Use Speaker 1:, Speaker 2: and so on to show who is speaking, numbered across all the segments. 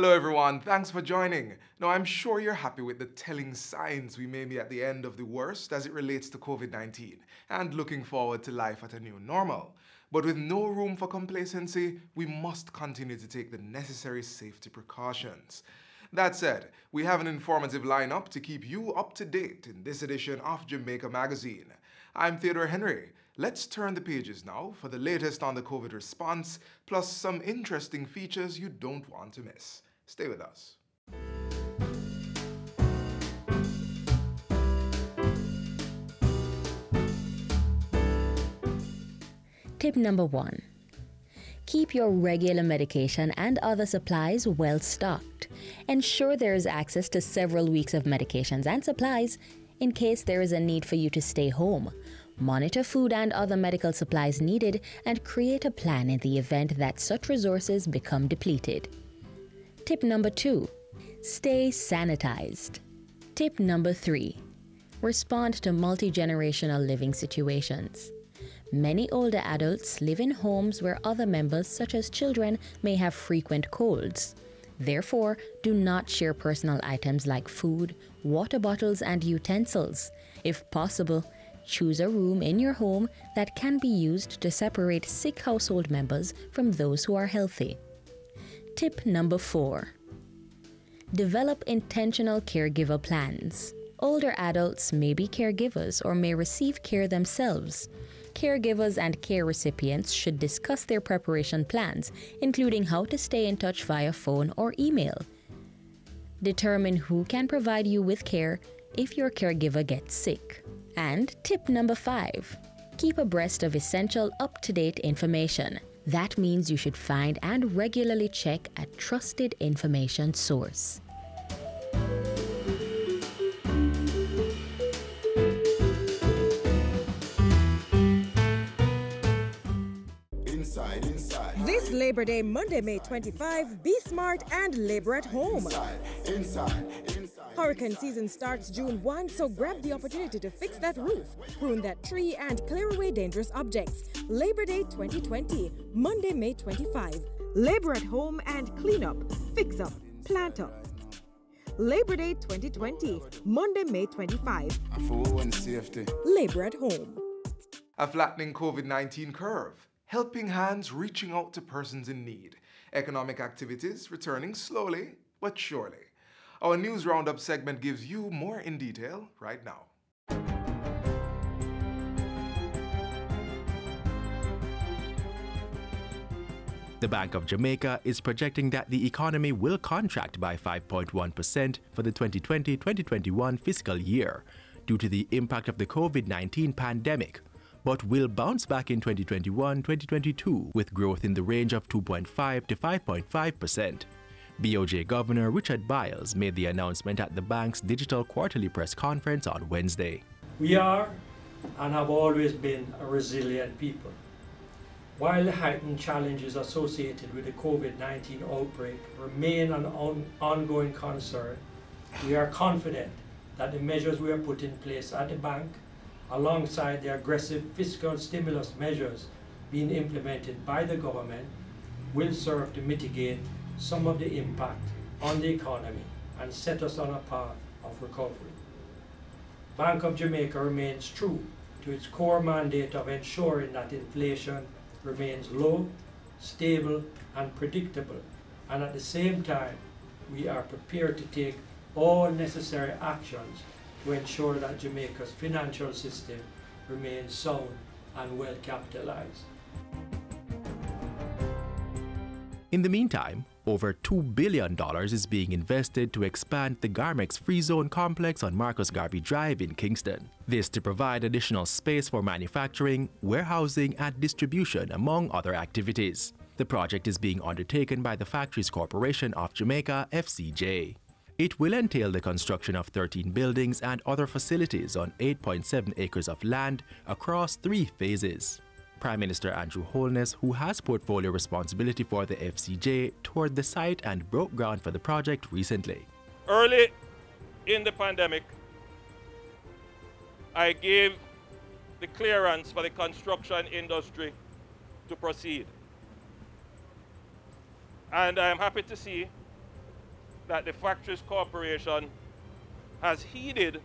Speaker 1: Hello everyone, thanks for joining. Now I'm sure you're happy with the telling signs we may be at the end of the worst as it relates to COVID-19 and looking forward to life at a new normal. But with no room for complacency, we must continue to take the necessary safety precautions. That said, we have an informative lineup to keep you up to date in this edition of Jamaica Magazine. I'm Theodore Henry. Let's turn the pages now for the latest on the COVID response, plus some interesting features you don't want to miss. Stay with us.
Speaker 2: Tip number 1. Keep your regular medication and other supplies well stocked. Ensure there is access to several weeks of medications and supplies in case there is a need for you to stay home. Monitor food and other medical supplies needed and create a plan in the event that such resources become depleted. Tip number 2. Stay sanitized. Tip number 3. Respond to multi-generational living situations. Many older adults live in homes where other members, such as children, may have frequent colds. Therefore, do not share personal items like food, water bottles, and utensils. If possible, choose a room in your home that can be used to separate sick household members from those who are healthy. Tip number 4. Develop intentional caregiver plans. Older adults may be caregivers or may receive care themselves. Caregivers and care recipients should discuss their preparation plans, including how to stay in touch via phone or email. Determine who can provide you with care if your caregiver gets sick. And tip number 5. Keep abreast of essential up-to-date information. That means you should find and regularly check a trusted information source.
Speaker 3: This Labor Day, Monday, May 25, be smart and labor at home. Hurricane season starts June 1, so grab the opportunity to fix that roof, prune that tree, and clear away dangerous objects. Labor Day 2020, Monday, May 25. Labor at home and clean up, fix up, plant up. Labor Day 2020, Monday, May 25. Labor at home.
Speaker 1: A flattening COVID-19 curve. Helping hands reaching out to persons in need. Economic activities returning slowly but surely. Our News Roundup segment gives you more in detail right now.
Speaker 4: The Bank of Jamaica is projecting that the economy will contract by 5.1% for the 2020-2021 fiscal year due to the impact of the COVID-19 pandemic, but will bounce back in 2021-2022 with growth in the range of 2.5 to 5.5%. BOJ Governor Richard Byles made the announcement at the bank's digital quarterly press conference on Wednesday.
Speaker 5: We are and have always been a resilient people. While the heightened challenges associated with the COVID-19 outbreak remain an ongoing concern, we are confident that the measures we have put in place at the bank, alongside the aggressive fiscal stimulus measures being implemented by the government, will serve to mitigate some of the impact on the economy and set us on a path of recovery. Bank of Jamaica remains true to its core mandate of ensuring that inflation remains low, stable, and predictable, and at the same time, we are prepared to take all necessary actions to ensure that Jamaica's financial system remains sound and well capitalized.
Speaker 4: In the meantime, over $2 billion is being invested to expand the Garmex Free Zone complex on Marcus Garvey Drive in Kingston. This to provide additional space for manufacturing, warehousing, and distribution, among other activities. The project is being undertaken by the Factories Corporation of Jamaica, FCJ. It will entail the construction of 13 buildings and other facilities on 8.7 acres of land across 3 phases. Prime Minister Andrew Holness, who has portfolio responsibility for the FCJ, toured the site and broke ground for the project recently.
Speaker 6: Early in the pandemic, I gave the clearance for the construction industry to proceed. And I'm happy to see that the Factories Corporation has heeded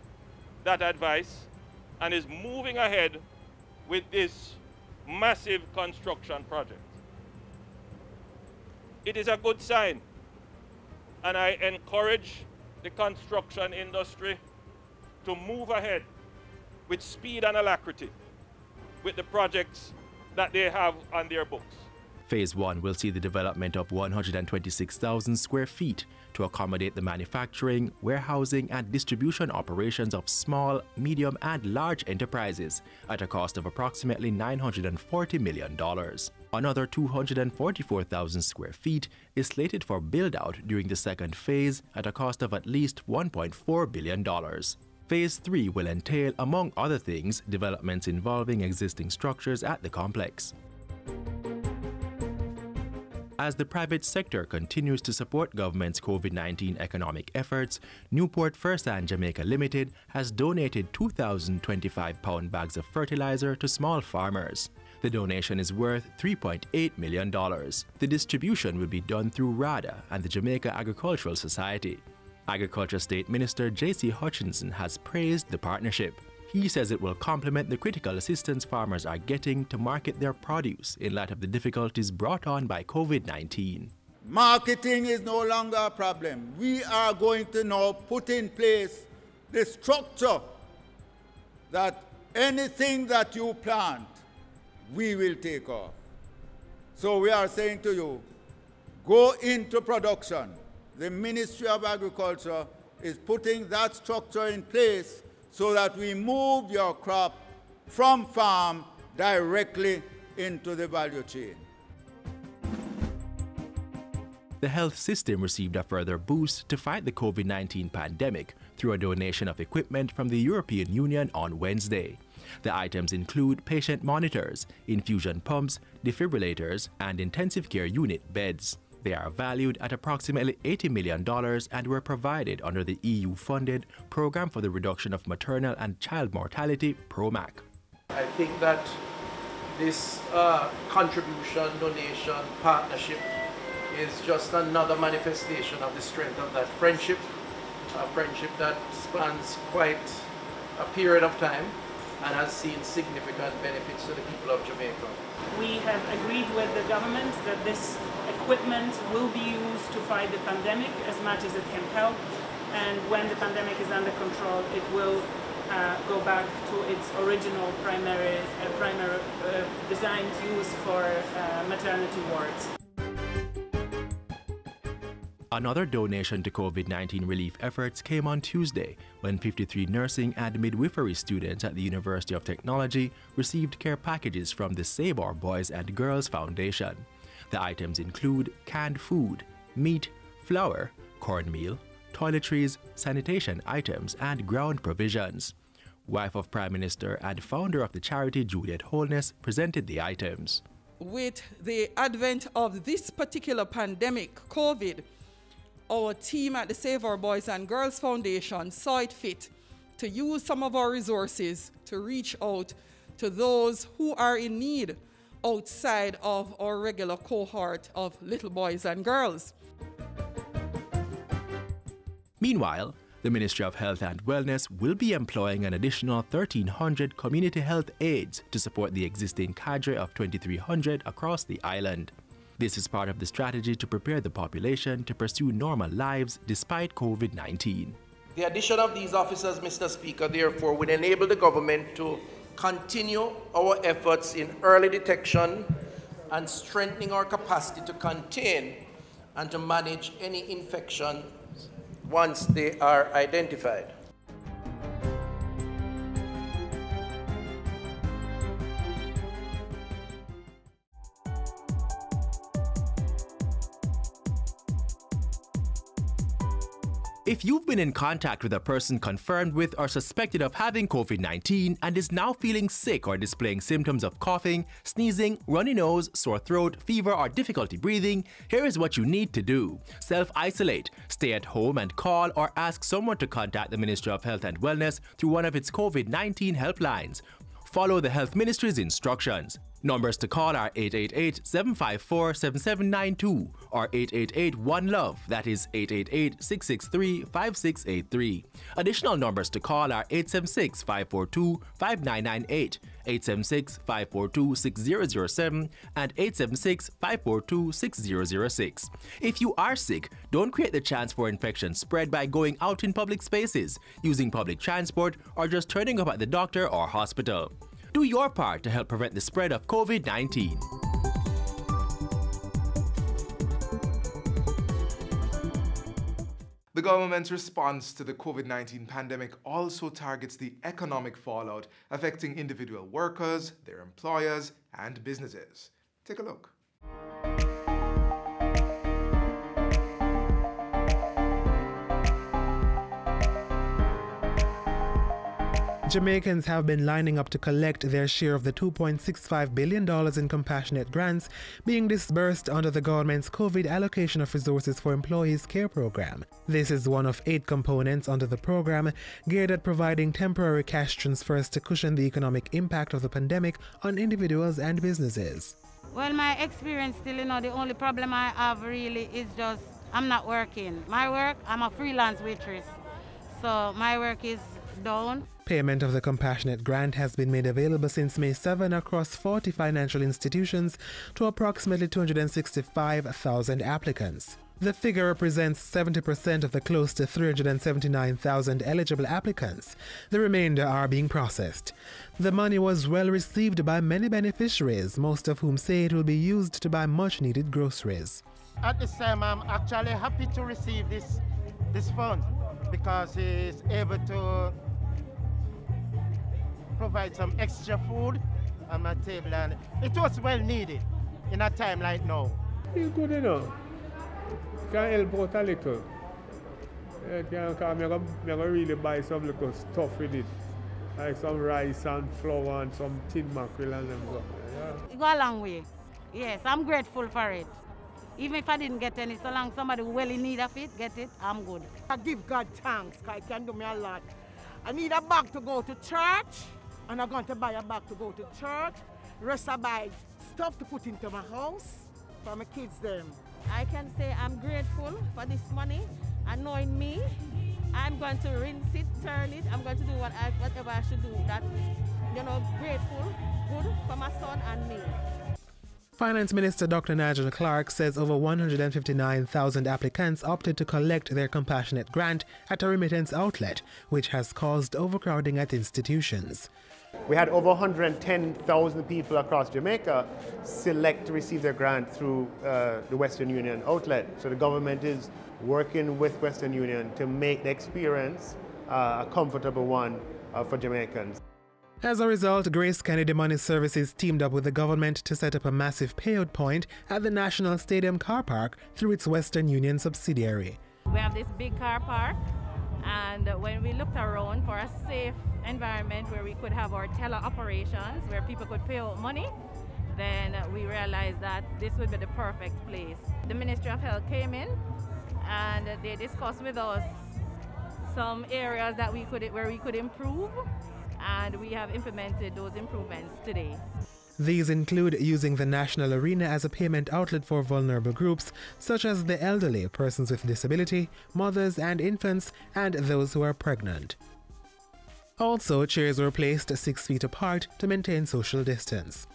Speaker 6: that advice and is moving ahead with this massive construction project. It is a good sign, and I encourage the construction industry to move ahead with speed and alacrity with the projects that they have on their books.
Speaker 4: Phase 1 will see the development of 126,000 square feet to accommodate the manufacturing, warehousing, and distribution operations of small, medium, and large enterprises at a cost of approximately $940 million. Another 244,000 square feet is slated for build-out during the second phase at a cost of at least $1.4 billion. Phase 3 will entail, among other things, developments involving existing structures at the complex. As the private sector continues to support government's COVID-19 economic efforts, Newport First and Jamaica Limited has donated 2,025-pound bags of fertilizer to small farmers. The donation is worth $3.8 million. The distribution will be done through RADA and the Jamaica Agricultural Society. Agriculture State Minister J.C. Hutchinson has praised the partnership. He says it will complement the critical assistance farmers are getting to market their produce in light of the difficulties brought on by COVID-19.
Speaker 7: Marketing is no longer a problem. We are going to now put in place the structure that anything that you plant, we will take off. So we are saying to you, go into production. The Ministry of Agriculture is putting that structure in place so that we move your crop from farm directly into the value chain.
Speaker 4: The health system received a further boost to fight the COVID-19 pandemic through a donation of equipment from the European Union on Wednesday. The items include patient monitors, infusion pumps, defibrillators, and intensive care unit beds. They are valued at approximately $80 million and were provided under the EU-funded Program for the Reduction of Maternal and Child Mortality, PROMAC.
Speaker 8: I think that this contribution, donation, partnership is just another manifestation of the strength of that friendship, a friendship that spans quite a period of time and has seen significant benefits to the people of Jamaica.
Speaker 9: We have agreed with the government that this equipment will be used to fight the pandemic as much as it can help, and when the pandemic is under control, it will go back to its original primary designed use for maternity wards.
Speaker 4: Another donation to COVID-19 relief efforts came on Tuesday when 53 nursing and midwifery students at the University of Technology received care packages from the Save Our Boys and Girls Foundation. The items include canned food, meat, flour, cornmeal, toiletries, sanitation items, and ground provisions. Wife of Prime Minister and founder of the charity Juliet Holness presented the items.
Speaker 10: With the advent of this particular pandemic, COVID, our team at the Save Our Boys and Girls Foundation saw it fit to use some of our resources to reach out to those who are in need outside of our regular cohort of little boys and girls. Meanwhile, the Ministry of Health and Wellness will be employing an additional 1,300 community health aides to support the existing cadre of 2,300 across the island. This is part of the strategy to prepare the population to pursue normal lives despite COVID-19.
Speaker 8: The addition of these officers, Mr. Speaker, therefore, will enable the government to continue our efforts in early detection and strengthening our capacity to contain and to manage any infections once they are identified.
Speaker 4: If you've been in contact with a person confirmed with or suspected of having COVID-19 and is now feeling sick or displaying symptoms of coughing, sneezing, runny nose, sore throat, fever, or difficulty breathing, here is what you need to do. Self-isolate, stay at home, and call or ask someone to contact the Ministry of Health and Wellness through one of its COVID-19 helplines. Follow the Health Ministry's instructions. Numbers to call are 888-754-7792 or 888-1-LOVE, that is 888-663-5683. Additional numbers to call are 876-542-5998, 876-542-6007, and 876-542-6006. If you are sick, don't create the chance for infection spread by going out in public spaces, using public transport, or just turning up at the doctor or hospital. Do your part to help prevent the spread of COVID-19.
Speaker 1: The government's response to the COVID-19 pandemic also targets the economic fallout affecting individual workers, their employers, and businesses. Take a look.
Speaker 11: Jamaicans have been lining up to collect their share of the $2.65 billion in compassionate grants being disbursed under the government's COVID Allocation of Resources for Employees Care program. This is one of 8 components under the program geared at providing temporary cash transfers to cushion the economic impact of the pandemic on individuals and businesses.
Speaker 12: Well, my experience still, the only problem I have really is just I'm not working. My work, I'm a freelance waitress, so my work is down.
Speaker 11: Payment of the compassionate grant has been made available since May 7 across 40 financial institutions to approximately 265,000 applicants. The figure represents 70% of the close to 379,000 eligible applicants. The remainder are being processed. The money was well received by many beneficiaries, most of whom say it will be used to buy much-needed groceries.
Speaker 13: At this time, I'm actually happy to receive this fund because it's able to provide some extra food on my table, and it was well needed in a time like now.
Speaker 14: Feel good, Can help out a little. I'm really buy some little stuff with it, like some rice and flour and some tin mackerel and them stuff.
Speaker 12: It go a long way. Yes, I'm grateful for it. Even if I didn't get any, so long somebody well in need of it, get it, I'm good.
Speaker 13: I give God thanks, because it can do me a lot. I need a bag to go to church, and I'm going to buy a bag to go to church. Rest I buy stuff to put into my house for my kids them.
Speaker 15: I can say I'm grateful for this money, and knowing me, I'm going to rinse it, turn it, I'm going to do whatever I should do. That, grateful, good for my son and me.
Speaker 11: Finance Minister Dr. Nigel Clark says over 159,000 applicants opted to collect their compassionate grant at a remittance outlet, which has caused overcrowding at institutions.
Speaker 16: We had over 110,000 people across Jamaica select to receive their grant through the Western Union outlet. So the government is working with Western Union to make the experience a comfortable one for Jamaicans.
Speaker 11: As a result, Grace Kennedy Money Services teamed up with the government to set up a massive payout point at the National Stadium car park through its Western Union subsidiary.
Speaker 15: We have this big car park, and when we looked around for a safe environment where we could have our teller operations, where people could pay out money, then we realized that this would be the perfect place. The Ministry of Health came in and they discussed with us some areas that where we could improve, and we have implemented those improvements today.
Speaker 11: These include using the National Arena as a payment outlet for vulnerable groups, such as the elderly, persons with disability, mothers and infants, and those who are pregnant. Also, chairs were placed 6 feet apart to maintain social distance.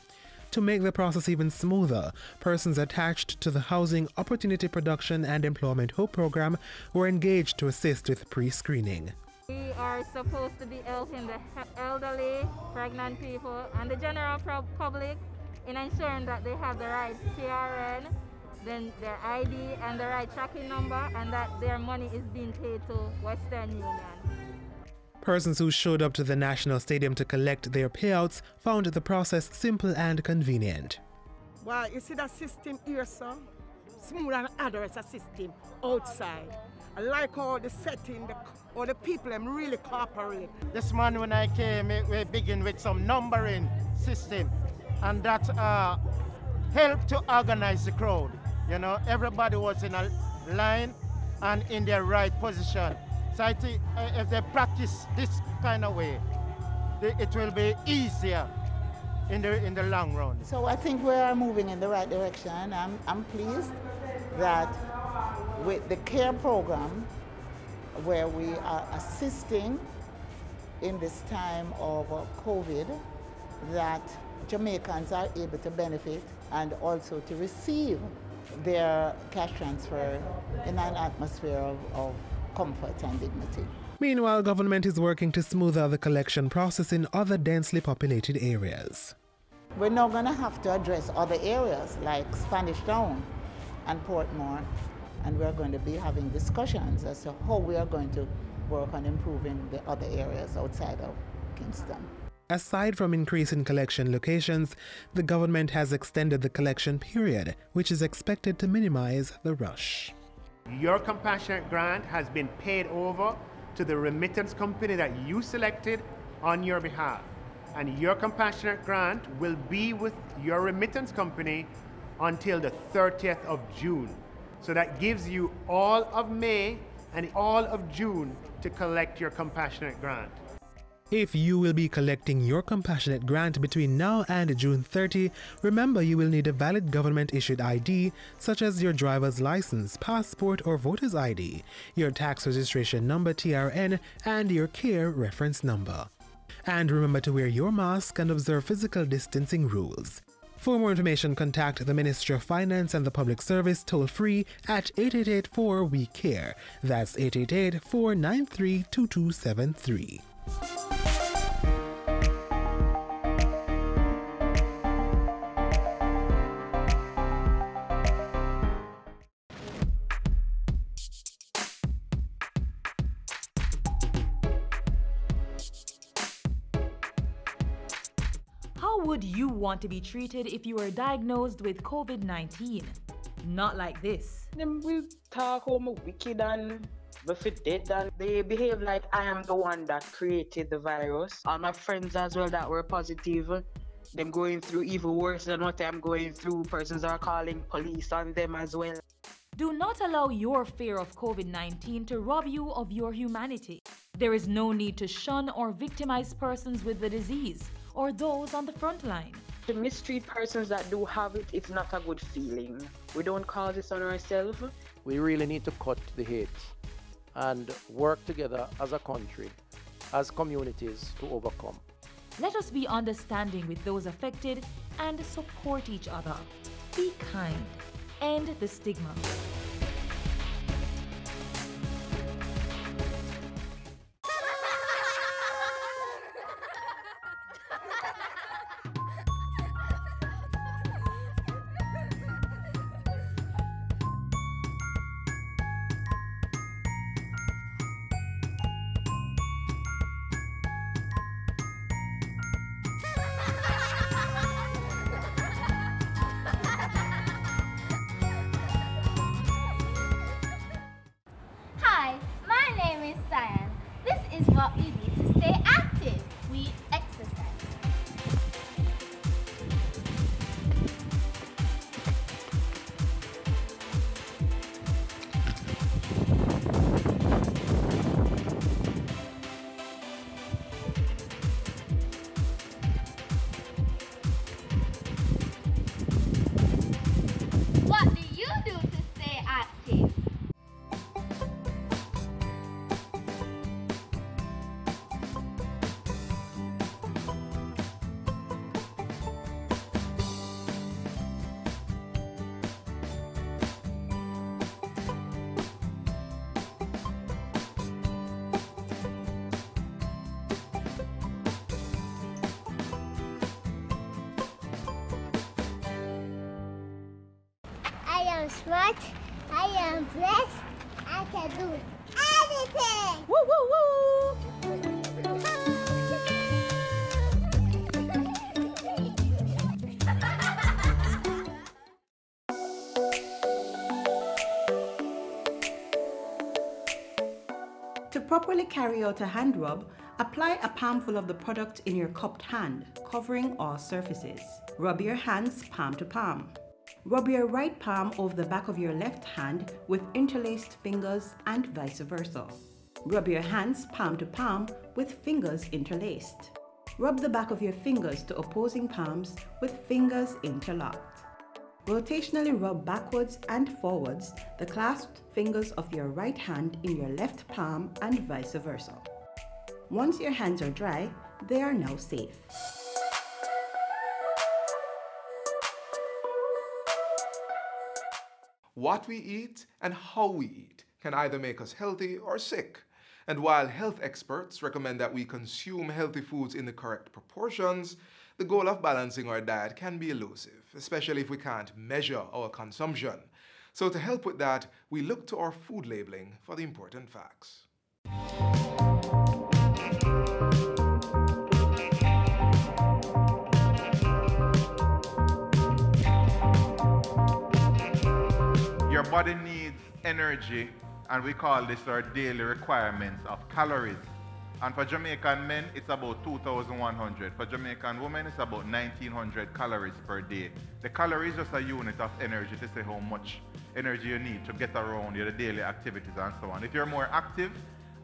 Speaker 11: To make the process even smoother, persons attached to the Housing Opportunity Production and Employment Hope program were engaged to assist with pre-screening.
Speaker 15: We are supposed to be helping the elderly, pregnant people, and the general public in ensuring that they have the right CRN, then their ID and the right tracking number, and that their money is being paid to Western Union.
Speaker 11: Persons who showed up to the National Stadium to collect their payouts found the process simple and convenient.
Speaker 13: Well, you see that system here, sir? Smooth and other as a system outside. I like all the setting, all the people really cooperate. This morning when I came, we begin with some numbering system, and that helped to organize the crowd. Everybody was in a line and in their right position. So I think if they practice this kind of way, it will be easier in the long run.
Speaker 17: So I think we are moving in the right direction. I'm pleased that with the CARE program, where we are assisting in this time of COVID, that Jamaicans are able to benefit and also to receive their cash transfer in an atmosphere of comfort and dignity.
Speaker 11: Meanwhile, government is working to smooth out the collection process in other densely populated areas.
Speaker 17: We're now going to have to address other areas like Spanish Town and Portmore, and we're going to be having discussions as to how we are going to work on improving the other areas outside of Kingston.
Speaker 11: Aside from increasing collection locations, the government has extended the collection period, which is expected to minimize the rush.
Speaker 16: Your compassionate grant has been paid over to the remittance company that you selected on your behalf. And your compassionate grant will be with your remittance company until the 30th of June. So that gives you all of May and all of June to collect your compassionate grant.
Speaker 11: If you will be collecting your compassionate grant between now and June 30, remember you will need a valid government-issued ID, such as your driver's license, passport, or voter's ID, your tax registration number TRN, and your CARE reference number. And remember to wear your mask and observe physical distancing rules. For more information, contact the Ministry of Finance and the Public Service toll-free at 888-4-WE-CARE. That's 888-493-2273.
Speaker 18: How would you want to be treated if you were diagnosed with COVID-19? Not like this.
Speaker 19: Them will talk how I'm wicked and dead, and they behave like I am the one that created the virus. All my friends as well that were positive, them going through even worse than what I'm going through. Persons are calling police on them as well.
Speaker 18: Do not allow your fear of COVID-19 to rob you of your humanity. There is no need to shun or victimize persons with the disease or those on the front line.
Speaker 19: To mistreat persons that do have it, it's not a good feeling. We don't cause this on ourselves.
Speaker 8: We really need to cut the hate and work together as a country, as communities, to overcome.
Speaker 18: Let us be understanding with those affected and support each other. Be kind. End the stigma.
Speaker 20: Hi, my name is Cyan. This is what we do to stay active. We exercise. What do you do to stay active? I am smart, I am blessed, I can do anything! Woo, woo, woo!
Speaker 21: To properly carry out a hand rub, apply a palmful of the product in your cupped hand, covering all surfaces. Rub your hands palm to palm. Rub your right palm over the back of your left hand with interlaced fingers and vice versa. Rub your hands palm to palm with fingers interlaced. Rub the back of your fingers to opposing palms with fingers interlocked. Rotationally rub backwards and forwards the clasped fingers of your right hand in your left palm and vice versa. Once your hands are dry, they are now safe.
Speaker 1: What we eat and how we eat can either make us healthy or sick. And while health experts recommend that we consume healthy foods in the correct proportions, the goal of balancing our diet can be elusive, especially if we can't measure our consumption. So to help with that, we look to our food labeling for the important facts.
Speaker 2: Your body needs energy, and we call this our daily requirements of calories. And for Jamaican men, it's about 2,100. For Jamaican women, it's about 1,900 calories per day. The calorie is just a unit of energy to say how much energy you need to get around your daily activities and so on. If you're more active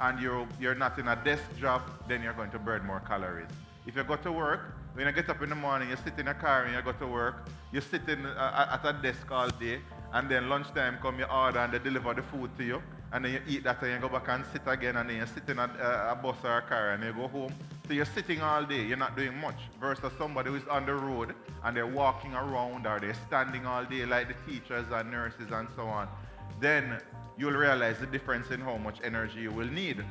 Speaker 2: and you're not in a desk job, then you're going to burn more calories. If you go to work, when you get up in the morning, you sit in a car and you go to work, you sit at a desk all day, and then lunchtime come, you order and they deliver the food to you, and then you eat that and you go back and sit again, and then you sit in a bus or a car and you go home. So you're sitting all day, you're not doing much, versus somebody who's on the road and they're walking around or they're standing all day like the teachers and nurses and so on. Then you'll realize the difference in how much energy you will need.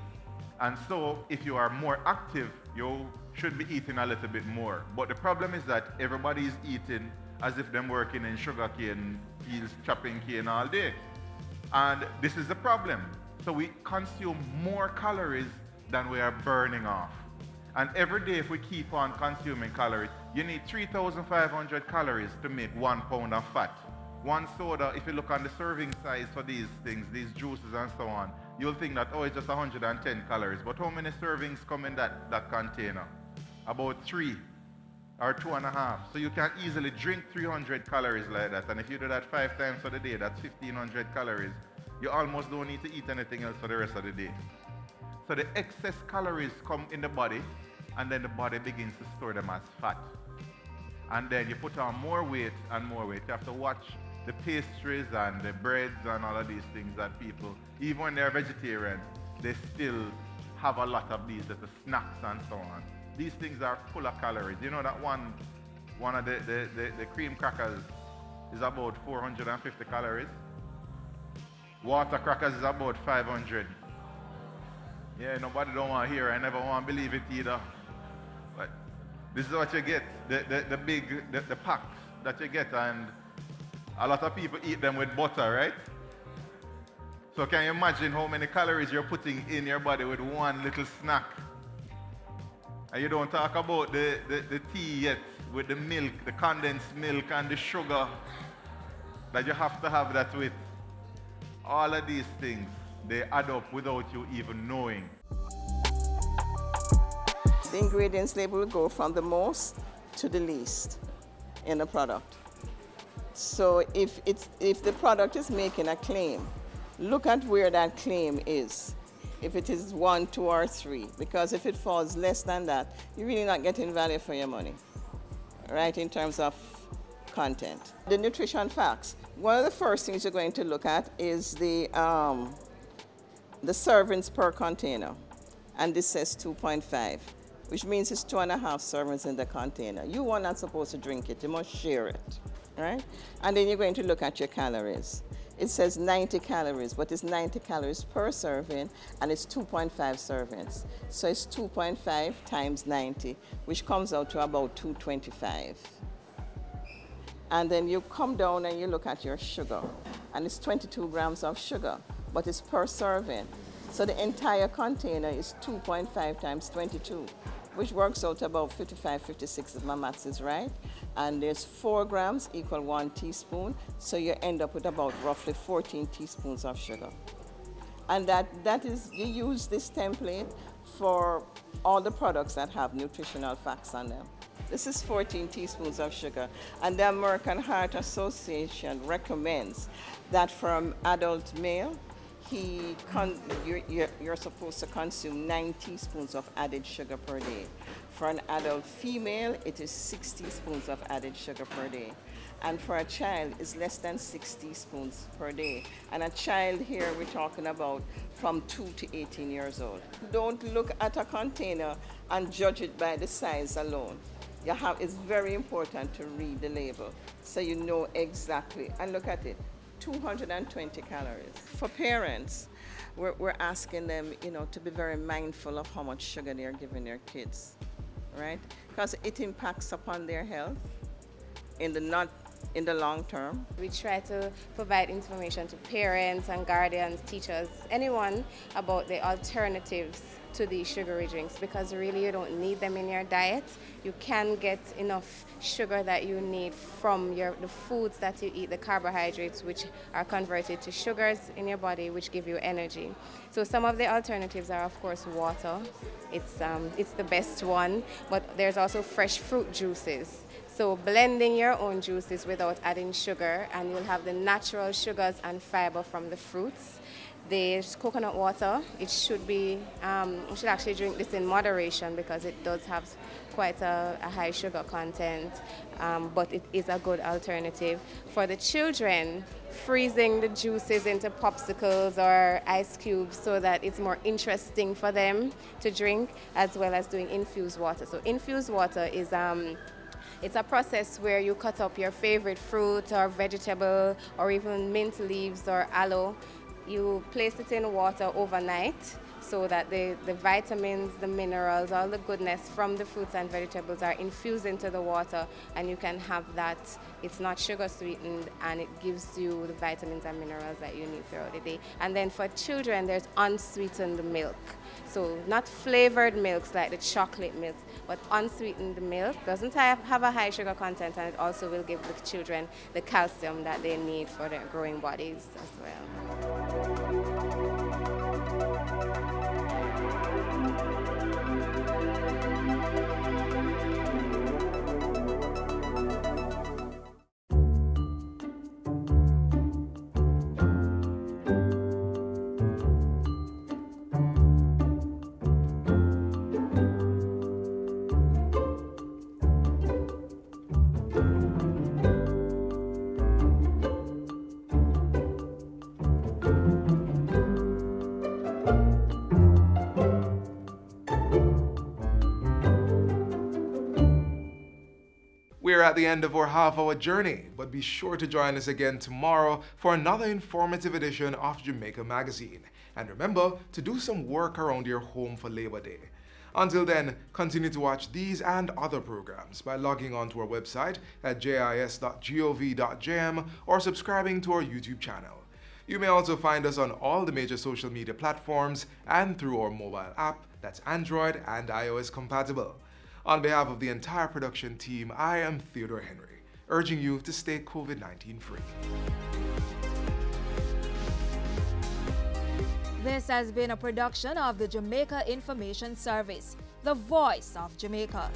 Speaker 2: And so if you are more active, you should be eating a little bit more. But the problem is that everybody is eating as if they're working in sugarcane fields, chopping cane all day. And this is the problem. So we consume more calories than we are burning off. And every day, if we keep on consuming calories, you need 3,500 calories to make 1 pound of fat. One soda, if you look on the serving size for these things, these juices and so on, you'll think that, oh, it's just 110 calories. But how many servings come in that container? About 3 or 2.5. So you can easily drink 300 calories like that. And if you do that 5 times for the day, that's 1,500 calories. You almost don't need to eat anything else for the rest of the day. So the excess calories come in the body, and then the body begins to store them as fat. And then you put on more weight and more weight. You have to watch the pastries and the breads and all of these things that people, even when they're vegetarian, they still have a lot of these little snacks and so on. These things are full of calories. You know that one of the cream crackers is about 450 calories. Water crackers is about 500. Yeah, nobody don't want to hear. I never want to believe it either. But this is what you get, the packs that you get, and a lot of people eat them with butter, right? So can you imagine how many calories you're putting in your body with one little snack? And you don't talk about the tea yet, with the milk, the condensed milk and the sugar that you have to have that with. All of these things, they add up without you even knowing.
Speaker 22: The ingredients label will go from the most to the least in a product. So if the product is making a claim, look at where that claim is. If it is 1, 2, or 3, because if it falls less than that, you're really not getting value for your money, right, in terms of content. The nutrition facts. One of the first things you're going to look at is the servings per container, and this says 2.5, which means it's 2.5 servings in the container. You are not supposed to drink it, you must share it, right? And then you're going to look at your calories. It says 90 calories, but it's 90 calories per serving, and it's 2.5 servings. So it's 2.5 times 90, which comes out to about 225. And then you come down and you look at your sugar, and it's 22 grams of sugar, but it's per serving. So the entire container is 2.5 times 22, which works out to about 55, 56 if my maths is right. And there's 4 grams equal 1 teaspoon, so you end up with about roughly 14 teaspoons of sugar. And that is, you use this template for all the products that have nutritional facts on them. This is 14 teaspoons of sugar, and the American Heart Association recommends that for an adult male, you're supposed to consume 9 teaspoons of added sugar per day. For an adult female, it is 6 teaspoons of added sugar per day. And for a child, it's less than 6 teaspoons per day. And a child here, we're talking about from 2 to 18 years old. Don't look at a container and judge it by the size alone. It's very important to read the label so you know exactly. And look at it, 220 calories. For parents, we're asking them, to be very mindful of how much sugar they're giving their kids, right? Because it impacts upon their health in the long term.
Speaker 3: We try to provide information to parents and guardians, teachers, anyone about the alternatives to these sugary drinks, because really you don't need them in your diet. You can get enough sugar that you need from the foods that you eat, the carbohydrates, which are converted to sugars in your body, which give you energy. So some of the alternatives are, of course, water. It's the best one, but there's also fresh fruit juices. So blending your own juices without adding sugar, and you'll have the natural sugars and fiber from the fruits. There's coconut water. It should be, you should actually drink this in moderation because it does have quite a high sugar content, but it is a good alternative. For the children, freezing the juices into popsicles or ice cubes so that it's more interesting for them to drink, as well as doing infused water. So infused water is it's a process where you cut up your favorite fruit or vegetable or even mint leaves or aloe. You place it in water overnight so that the vitamins, the minerals, all the goodness from the fruits and vegetables are infused into the water, and you can have that. It's not sugar sweetened, and it gives you the vitamins and minerals that you need throughout the day. And then for children, there's unsweetened milk. So not flavored milks like the chocolate milks, but unsweetened milk doesn't have a high sugar content, and it also will give the children the calcium that they need for their growing bodies as well.
Speaker 1: We're at the end of our half-hour journey, but be sure to join us again tomorrow for another informative edition of Jamaica Magazine. And remember to do some work around your home for Labor Day. Until then, continue to watch these and other programs by logging on to our website at jis.gov.jm or subscribing to our YouTube channel. You may also find us on all the major social media platforms and through our mobile app that's Android and iOS compatible. On behalf of the entire production team, I am Theodore Henry, urging you to stay COVID-19 free.
Speaker 5: This has been a production of the Jamaica Information Service, the voice of Jamaica.